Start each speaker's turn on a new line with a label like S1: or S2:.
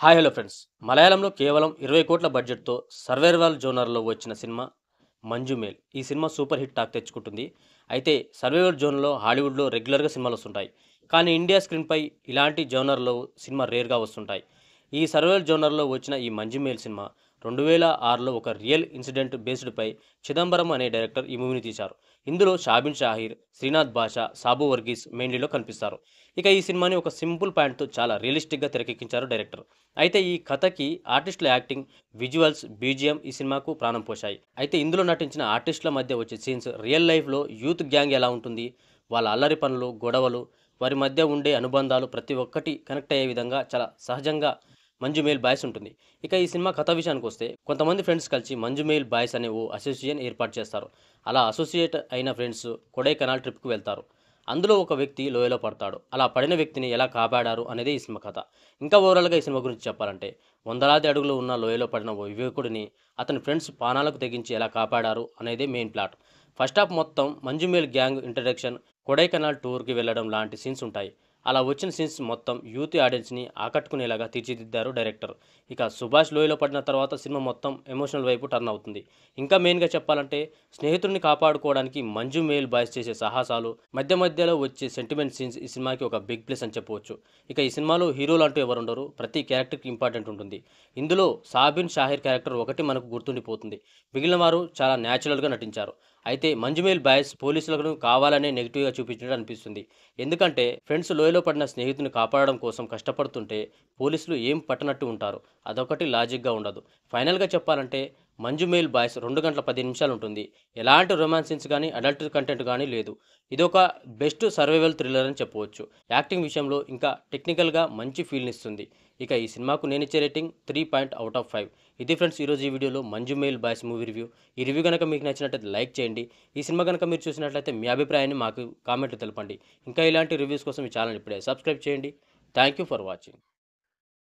S1: Hi hello friends. మలయాళంలో కేవలం 20 కోట్ల బడ్జెట్‌తో సర్వైవల్ జోనర్‌లో వచ్చిన సినిమా 'మంజుమేల్'. ఈ సినిమా సూపర్ హిట్ టాక్ తెచ్చుకుంటుంది. అయితే సర్వైవల్ జోన్‌లో హాలీవుడ్‌లో రెగ్యులర్‌గా సినిమాలొస్తుంటాయి. కానీ ఇండియా స్క్రీన్‌పై ఇలాంటి జోనర్‌లో సినిమా రేర్‌గా వస్తుంటాయి. ఈ సర్వైవల్ జోనర్‌లో వచ్చిన ఈ 'మంజుమేల్' సినిమా 2006లో ఒక రియల్ ఇన్సిడెంట్ బేస్డ్‌పై చిదంబరం అనే డైరెక్టర్ ఈ మూవీని తీశారు. ఇందులో షాబిన్ షాహీర్, శ్రీనాథ్ బాషా, సాబు వర్గీస్ మెయిన్ లీడ్‌లో కనిపిస్తారు. ఇక ఈ సినిమాని ఒక సింపుల్ పాయింట్‌తో చాలా రియలిస్టిక్‌గా తెరకెక్కించారు డైరెక్టర్. అయితే ఈ కథకి ఆర్టిస్టుల యాక్టింగ్, విజువల్స్, బీజీఎం ఈ సినిమాకు ప్రాణం పోశాయి. అయితే ఇందులో నటించిన ఆర్టిస్టుల మధ్య వచ్చే సీన్స్ రియల్ లైఫ్‌లో యూత్ గ్యాంగ్ ఎలా ఉంటుంది, వాళ్ళ అల్లరి పనులు, గొడవలు, వారి మధ్య ఉండే అనుబంధాలు ప్రతి ఒక్కటి కనెక్ట్ అయ్యే విధంగా చాలా సహజంగా 'మంజుమేల్ బాయ్స్' ఉంటుంది. ఇక ఈ సినిమా కథ విషయానికొస్తే కొంతమంది ఫ్రెండ్స్ కలిసి 'మంజుమేల్ బాయ్స్' అనే ఓ అసోసియేషన్ ఏర్పాటు చేస్తారు. అలా అసోసియేట్ అయిన ఫ్రెండ్స్ కొడైకెనాల్ ట్రిప్‌కి వెళ్తారు. అందులో ఒక వ్యక్తి లోయలో పడతాడు. అలా పడిన వ్యక్తిని ఎలా కాపాడారు అనేదే ఈ సినిమా కథ. ఇంకా ఓవరాల్‌గా ఈ సినిమా గురించి చెప్పాలంటే వందలాది అడుగులు ఉన్న లోయలో పడిన ఓ యువకుడిని అతని ఫ్రెండ్స్ ప్రాణాలకు తెగించి ఎలా కాపాడారు అనేదే మెయిన్ ప్లాట్. ఫస్ట్ హాఫ్ మొత్తం మంజుమేల్ గ్యాంగ్ ఇంట్రడక్షన్, కొడైకెనాల్ టూర్‌కి వెళ్ళడం లాంటి సీన్స్ ఉంటాయి. అలా వచ్చిన సీన్స్ మొత్తం యూత్ ఆడియన్స్‌ని ఆకట్టుకునేలాగా తీర్చిదిద్దారు డైరెక్టర్. ఇక సుభాష్ లోయలో పడిన తర్వాత సినిమా మొత్తం ఎమోషనల్ వైపు టర్న్ అవుతుంది. ఇంకా మెయిన్‌గా చెప్పాలంటే స్నేహితుడిని కాపాడుకోవడానికి మంజు మేల్ బాయ్స్ చేసే సాహసాలు, మధ్య మధ్యలో వచ్చే సెంటిమెంట్ సీన్స్ ఈ సినిమాకి ఒక బిగ్ ప్లస్ అని చెప్పవచ్చు. ఇక ఈ సినిమాలో హీరోలు అంటూ ఎవరుండరు. ప్రతి క్యారెక్టర్‌కి ఇంపార్టెంట్ ఉంటుంది. ఇందులో సాబిన్ షాహీర్ క్యారెక్టర్ ఒకటి మనకు గుర్తుండిపోతుంది. మిగిలిన వారు చాలా న్యాచురల్‌గా నటించారు. అయితే మంజుమేల్ బాయ్స్ పోలీసులను కావాలనే నెగిటివ్‌గా చూపించినట్టు అనిపిస్తుంది. ఎందుకంటే ఫ్రెండ్స్ లోయలో పడిన స్నేహితుని కాపాడడం కోసం కష్టపడుతుంటే పోలీసులు ఏం పట్టనట్టు ఉంటారు. అదొకటి లాజిక్‌గా ఉండదు. ఫైనల్‌గా చెప్పాలంటే 'మంజుమేల్ బాయ్స్' 2 గంటల 15 నిమిషాలు ఉంటుంది. ఎలాంటి రొమాన్స్ సీన్స్ గానీ, అడల్ట్ కంటెంట్ గానీ లేదు. ఇదొక బెస్ట్ సర్వైవల్ థ్రిల్లర్ అని చెప్పవచ్చు. యాక్టింగ్ విషయంలో ఇంకా టెక్నికల్‌గా మంచి ఫీల్‌నిస్తుంది. ఇక ఈ సినిమాకు నేనిచ్చే రేటింగ్ 3.5. ఇది ఫ్రెండ్స్ ఈరోజు ఈ వీడియోలో 'మంజుమేల్ బాయ్స్' మూవీ రివ్యూ. ఈ రివ్యూ గనక మీకు నచ్చినట్లయితే లైక్ చేయండి. ఈ సినిమా గనక మీరు చూసినట్లయితే మీ అభిప్రాయాన్ని మాకు కామెంట్‌లో తెలపండి. ఇంకా ఇలాంటి రివ్యూస్ కోసం ఈ ఛానల్ ఇప్పుడే సబ్స్క్రైబ్ చేయండి. Thank you for watching.